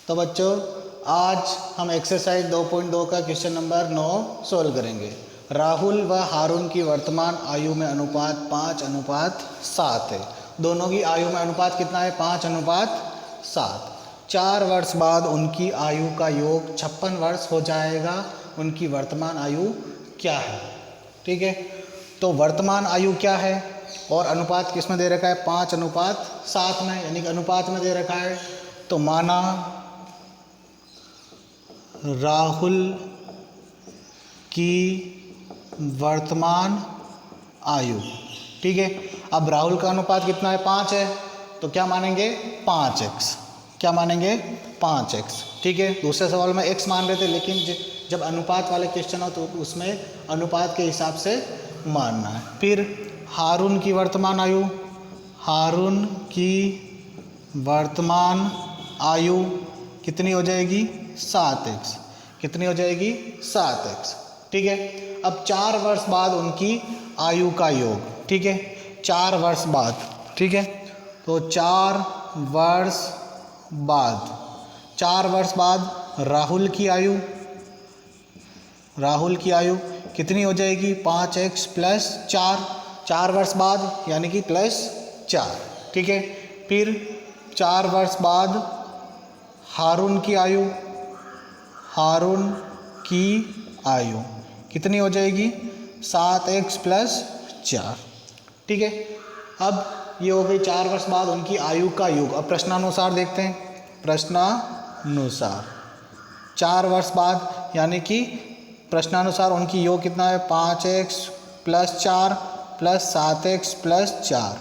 तो बच्चों आज हम एक्सरसाइज 2.2 का क्वेश्चन नंबर 9 सोल्व करेंगे। राहुल व हारून की वर्तमान आयु में अनुपात 5:7 है। दोनों की आयु में अनुपात कितना है? 5:7। 4 वर्ष बाद उनकी आयु का योग 56 वर्ष हो जाएगा। उनकी वर्तमान आयु क्या है? ठीक है, तो वर्तमान आयु क्या है और अनुपात किस में दे रखा है? 5:7 में, यानी कि अनुपात में दे रखा है। तो माना राहुल की वर्तमान आयु, ठीक है। अब राहुल का अनुपात कितना है? 5 है, तो क्या मानेंगे? 5x। क्या मानेंगे? 5x, ठीक है। दूसरे सवाल में x मान रहे थे, लेकिन जब अनुपात वाले क्वेश्चन हो तो उसमें अनुपात के हिसाब से मानना है। फिर हारून की वर्तमान आयु, हारून की वर्तमान आयु कितनी हो जाएगी? 7x। कितनी हो जाएगी? 7x, ठीक है। अब 4 वर्ष बाद उनकी आयु का योग, ठीक है। 4 वर्ष बाद, ठीक है, तो 4 वर्ष बाद राहुल की आयु, कितनी हो जाएगी? 5x plus 4। 4 वर्ष बाद यानी कि प्लस 4, ठीक है। फिर 4 वर्ष बाद हारून की आयु कितनी हो जाएगी? 7x प्लस 4, ठीक है। अब ये हो गई 4 वर्ष बाद उनकी आयु का योग। अब प्रश्नानुसार देखते हैं। प्रश्नानुसार 4 वर्ष बाद यानी कि प्रश्नानुसार उनकी योग कितना है? 5x plus 4 plus 7x plus 4,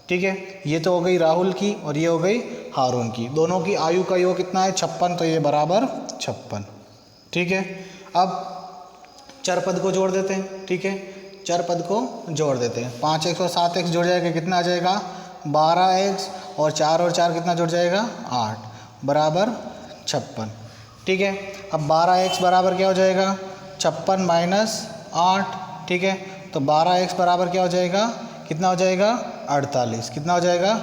ठीक है। ये तो हो गई राहुल की और ये हो गई हारून की। दोनों की आयु का योग कितना है? 56, तो ये बराबर 56, ठीक है। अब चर पद को जोड़ देते हैं, ठीक है। चर पद को जोड़ देते हैं। 5x और 7x जुड़ जाएगा, कितना आ जाएगा? 12x, और 4 और 4 कितना जुड़ जाएगा? 8, बराबर 56, ठीक है। अब 12x बराबर क्या हो जाएगा? 56 माइनस 8, ठीक है। तो 12x बराबर क्या हो जाएगा? कितना हो जाएगा? 48। कितना हो जाएगा?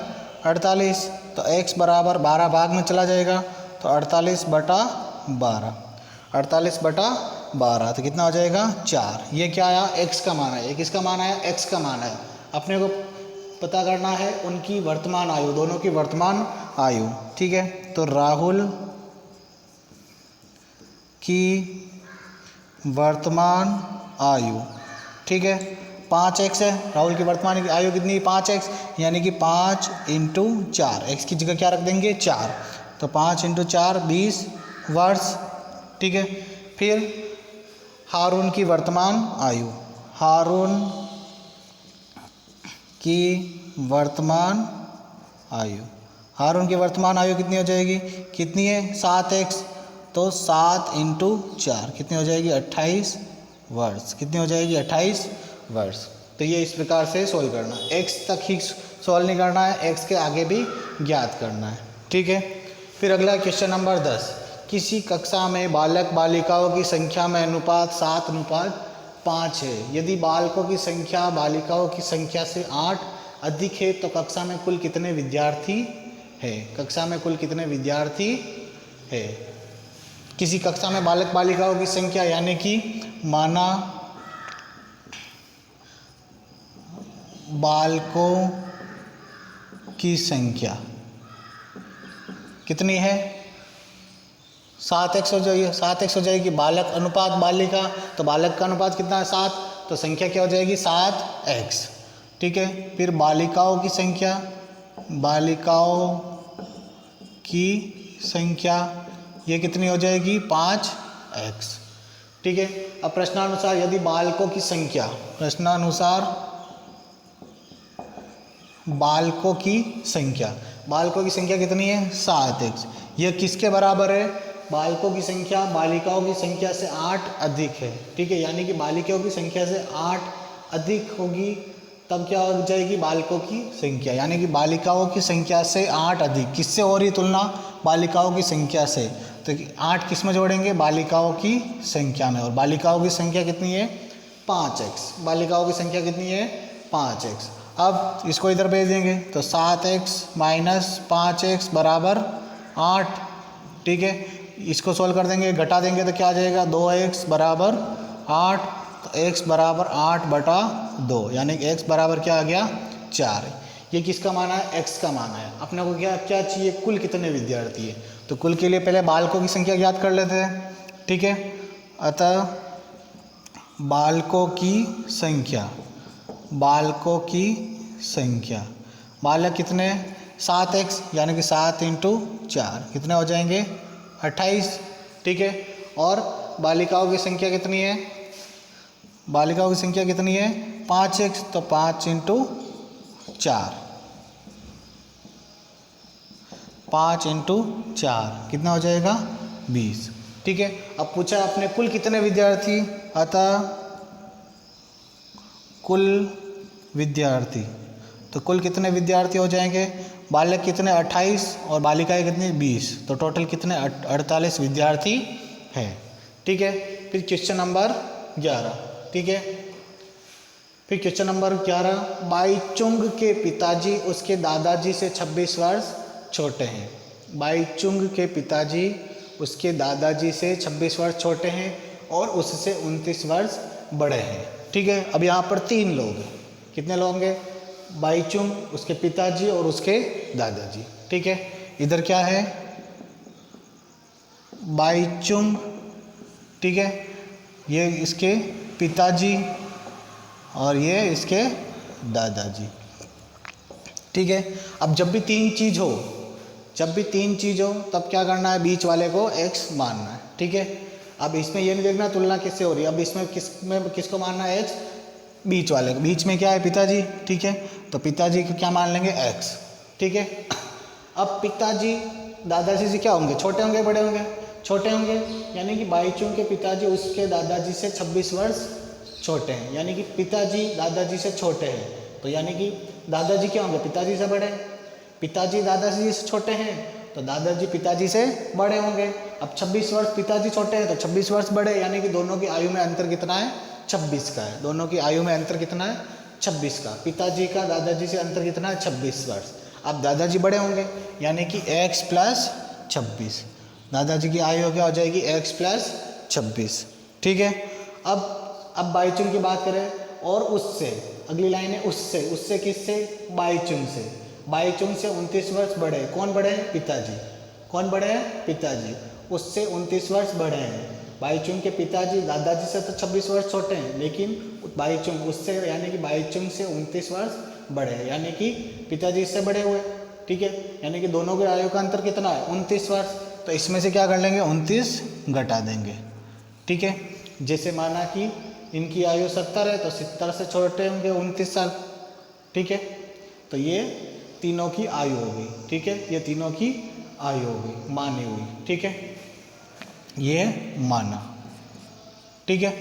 48। तो x बराबर 12 भाग में चला जाएगा, तो 48/12। 48/12, तो कितना हो जाएगा? 4। ये क्या आया? x का मान है। ये किसका मान है? x का मान है। अपने को पता करना है उनकी वर्तमान आयु, दोनों की वर्तमान आयु, ठीक है। तो राहुल की वर्तमान आयु, ठीक है, 5x है। राहुल की वर्तमान आयु कितनी? 5x, यानी कि 5 × 4। x की जगह क्या रख देंगे? 4। तो 5 × 4 20 वर्ष, ठीक है। फिर हारून की वर्तमान आयु, हारून की वर्तमान आयु कितनी हो जाएगी? कितनी है? 7x, तो 7 × 4 कितनी हो जाएगी? 28 वर्ष। कितनी हो जाएगी? 28 वर्ष। तो ये इस प्रकार से सोल्व करना है। x तक ही सोल्व नहीं करना है, x के आगे भी ज्ञात करना है, ठीक है। फिर अगला क्वेश्चन नंबर 10। किसी कक्षा में बालक बालिकाओं की संख्या में अनुपात 7:5 है। यदि बालकों की संख्या बालिकाओं की संख्या से 8 अधिक है तो कक्षा में कुल कितने विद्यार्थी है? कक्षा में कुल कितने विद्यार्थी है? किसी कक्षा में बालक बालिकाओं की संख्या, यानी कि माना बालकों की संख्या कितनी है? 7x हो जाएगी। 7x हो जाएगी। बालक अनुपात बालिका, तो बालक का अनुपात कितना है? 7, तो संख्या क्या हो जाएगी? 7x, ठीक है। फिर बालिकाओं की संख्या ये कितनी हो जाएगी? 5x, ठीक है। अब प्रश्नानुसार यदि बालकों की संख्या, बालकों की संख्या कितनी है? 7x। यह किसके बराबर है? बालकों की संख्या बालिकाओं की संख्या से 8 अधिक है, ठीक है। यानी कि बालिकाओं की संख्या से 8 अधिक होगी, तब क्या हो जाएगी? बालकों की संख्या, यानी कि बालिकाओं की संख्या से 8 अधिक। किससे हो रही तुलना? बालिकाओं की संख्या से। तो 8 किस में जोड़ेंगे? बालिकाओं की संख्या में। और बालिकाओं की संख्या कितनी है? 5x। बालिकाओं की संख्या कितनी है? 5x। अब इसको इधर भेज देंगे, तो 7x माइनस 5x बराबर 8, ठीक है, इसको सॉल्व कर देंगे, घटा देंगे तो क्या आ जाएगा 2x बराबर 8, तो x बराबर 8/2, यानी कि x बराबर क्या आ गया 4। ये किसका मान है, x का मान है। अपने को क्या क्या चाहिए, कुल कितने विद्यार्थी है, तो कुल के लिए पहले बालकों की संख्या ज्ञात कर लेते हैं। ठीक है, अतः बालकों की संख्या, बालकों की संख्या, बालक कितने 7x, यानी कि 7 × 4 कितने हो जाएंगे 28। ठीक है, और बालिकाओं की संख्या कितनी है, बालिकाओं की संख्या कितनी है 5x, तो 5 × 4, 5 × 4 कितना हो जाएगा 20। ठीक है, अब पूछा आपने कुल कितने विद्यार्थी, अतः कुल विद्यार्थी, तो कुल कितने विद्यार्थी हो जाएंगे, बालक कितने 28 और बालिकाएं कितनी 20, तो टोटल कितने 48 विद्यार्थी है। ठीक है, फिर क्वेश्चन नंबर 11। ठीक है, फिर क्वेश्चन नंबर 11, बाईचुंग के पिताजी उसके दादाजी से 26 वर्ष छोटे हैं। बाईचुंग के पिताजी उसके दादाजी से 26 वर्ष छोटे हैं और उससे 29 वर्ष बड़े हैं। ठीक है, अब यहाँ पर 3 लोग हैं, कितने लोग होंगे, बाईचुंग, उसके पिताजी और उसके दादाजी। ठीक है, इधर क्या है बाईचुंग, ठीक है, ये इसके पिताजी और ये इसके दादाजी। ठीक है, अब जब भी 3 चीज़ हो, जब भी 3 चीज़ हो तब क्या करना है, बीच वाले को x मानना है। ठीक है, अब इसमें ये नहीं देखना तुलना किससे हो रही है, अब इसमें किसको मानना है x, बीच वाले को, बीच में क्या है पिताजी। ठीक है, तो पिताजी को क्या मान लेंगे x। ठीक है, अब पिताजी दादाजी से क्या होंगे, छोटे होंगे बड़े होंगे, छोटे होंगे, यानी कि बाईचुंग के पिताजी उसके दादाजी से 26 वर्ष छोटे हैं, यानी कि पिताजी दादाजी से छोटे हैं, तो यानी कि दादाजी क्या होंगे, पिताजी से बड़े, पिताजी दादाजी से छोटे हैं तो दादाजी पिताजी से बड़े होंगे। अब 26 वर्ष पिताजी छोटे हैं तो 26 वर्ष बड़े, यानी कि दोनों की आयु में अंतर कितना है 26 का है, दोनों की आयु में अंतर कितना है 26 का, पिताजी का दादाजी से अंतर कितना है 26 वर्ष। अब दादाजी बड़े होंगे यानी कि x + 26, दादाजी की आयु क्या हो जाएगी x + 26। ठीक है, अब बाईचुंग की बात करें और उससे, अगली लाइन है उससे, उससे किससे, बाईचुंग से, बाईचुंग से 29 वर्ष बड़े, कौन बड़े हैं, पिताजी, कौन बड़े हैं, पिताजी, उससे 29 वर्ष बड़े हैं। बाईचुंग के पिताजी दादाजी से तो 26 वर्ष छोटे हैं, लेकिन बाईचुंग उससे, यानी कि बाईचुंग से 29 वर्ष बड़े हैं, यानी कि पिताजी इससे बड़े हुए। ठीक है, यानी कि दोनों के आयु का अंतर कितना है 29 वर्ष, तो इसमें से क्या कर लेंगे 29 घटा देंगे। ठीक है, जैसे माना कि इनकी आयु 70 है तो 70 से छोटे होंगे 29 साल। ठीक है, तो ये तीनों की आयु हो गई। ठीक है, ये तीनों की आयु हो गई, मानी हुई। ठीक है, ये माना। ठीक है,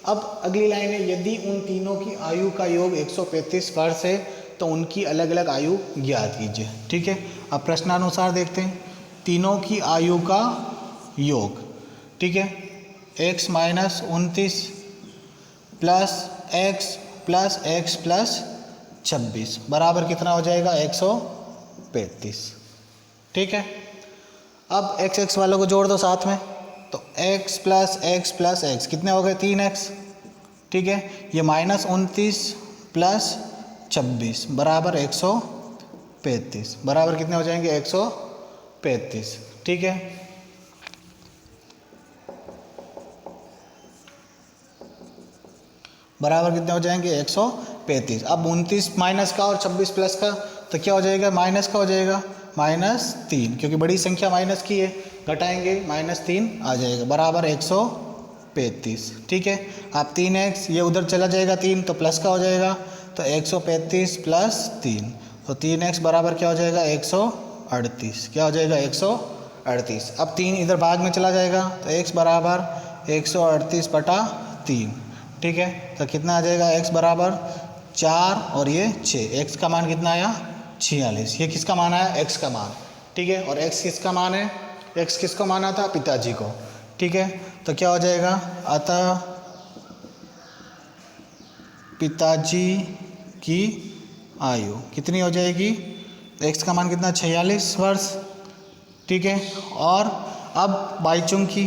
अब अगली लाइन है, यदि उन तीनों की आयु का योग 135 वर्ष है तो उनकी अलग अलग आयु ज्ञात कीजिए। ठीक है, अब प्रश्नानुसार देखते हैं, तीनों की आयु का योग, ठीक है, x - 29 + x + x + 26 बराबर कितना हो जाएगा 135। ठीक है, अब x वालों को जोड़ दो साथ में, तो x + x + x कितने हो गए 3x। ठीक है, ये -29 + 26 बराबर 135, बराबर कितने हो जाएंगे 135। ठीक है, बराबर कितने हो जाएंगे 135। अब 29 माइनस का और 26 प्लस का, तो क्या हो जाएगा माइनस का हो जाएगा -3, क्योंकि बड़ी संख्या माइनस की है, घटाएंगे -3 आ जाएगा बराबर 135। ठीक है, अब 3x ये उधर चला जाएगा 3 तो प्लस का हो जाएगा, तो 135 + 3, तो 3x बराबर क्या हो जाएगा 138, क्या हो जाएगा 138। अब 3 इधर भाग में चला जाएगा तो x बराबर 138/3। ठीक है, तो कितना आ जाएगा x बराबर 4 और ये 6, x का मान कितना आया 46, ये किसका मान आया x का मान। ठीक है, और x किसका मान है, x किसको माना था पिताजी को। ठीक है, तो क्या हो जाएगा, अतः पिताजी की आयु कितनी हो जाएगी, x का मान कितना 46 वर्ष। ठीक है, और अब बाईचुंग की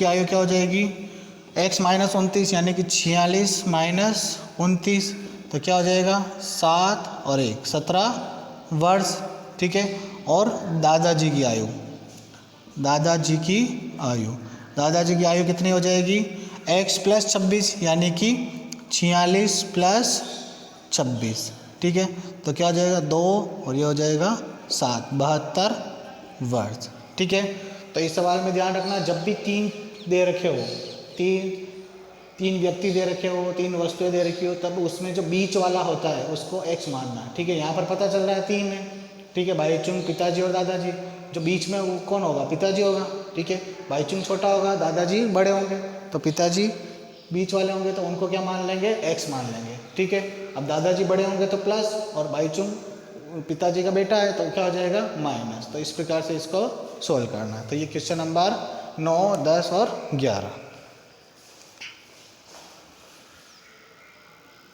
आयु क्या हो जाएगी, x माइनस 29 यानी कि 46 माइनस 29, तो क्या हो जाएगा 7 और 1 17 वर्ष, ठीक है। और दादाजी की आयु कितनी हो जाएगी, x प्लस 26 यानी कि 46 प्लस 26, ठीक है। तो क्या हो जाएगा 2 और ये हो जाएगा 7 72 वर्ष, ठीक है। तो इस सवाल में ध्यान रखना, जब भी तीन दे रखे हो, तीन व्यक्ति दे रखे हो, 3 वस्तुएं दे रखी हो, तब उसमें जो बीच वाला होता है उसको x मानना, ठीक है। यहाँ पर पता चल रहा है 3 है, ठीक है। भाईचुंग, पिताजी और दादाजी, जो बीच में वो कौन होगा, पिताजी होगा, ठीक है। भाईचुंग छोटा होगा, दादाजी बड़े होंगे, तो पिताजी बीच वाले होंगे तो उनको क्या मान लेंगे, x मान लेंगे, ठीक है। अब दादाजी बड़े होंगे तो प्लस, और भाईचुंग पिताजी का बेटा है तो क्या हो जाएगा माइनस। तो इस प्रकार से इसको सोल्व करना है। तो ये क्वेश्चन नंबर 9, 10 और 11।